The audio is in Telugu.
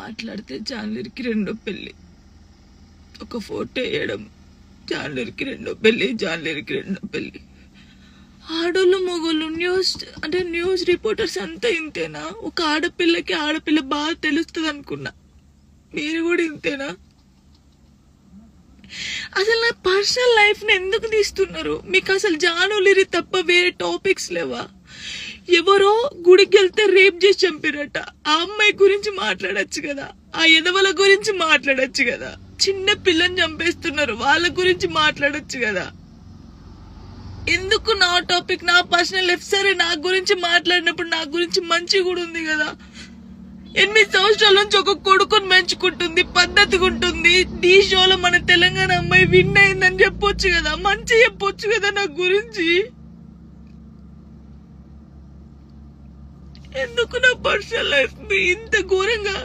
మాట్లాడితే జాన్లరికి రెండో పెళ్లి, ఒక ఫోటో వేయడం జాన్లరికి రెండో పెళ్లి, జాన్లరికి రెండో పెళ్లి. ఆడోళ్ళు మొగోళ్ళు న్యూస్ రిపోర్టర్స్ అంతా ఇంతేనా? ఒక ఆడపిల్ల బాగా తెలుస్తుంది అనుకున్నా, మీరు కూడా ఇంతేనా? అసలు నా పర్సనల్ లైఫ్ ని ఎందుకు తీస్తున్నారు? మీకు అసలు జానులిరి తప్ప వేరే టాపిక్స్ లేవా? ఎవరో గుడికి వెళ్తే రేప్ చేసి చంపారట, ఆ అమ్మాయి గురించి మాట్లాడచ్చు కదా, ఆ ఎదవల గురించి మాట్లాడచ్చు కదా. చిన్న పిల్లని చంపేస్తున్నారు, వాళ్ళ గురించి మాట్లాడచ్చు కదా. ఎందుకు నా టాపిక్, నా పర్సనల్ లైఫ్? సరే, నా గురించి మాట్లాడినప్పుడు నా గురించి మంచి కూడా ఉంది కదా. 8 సంవత్సరాల నుంచి ఒక కొడుకుని పెంచుకుంటుంది, పద్ధతిగా ఉంటుంది. ఈ షోలో మన తెలంగాణ అమ్మాయి విన్ అయిందని చెప్పొచ్చు కదా, మంచి చెప్పొచ్చు కదా నా గురించి. ఎందుకు నా పర్సనల్ లైఫ్ ఇంత ఘోరంగా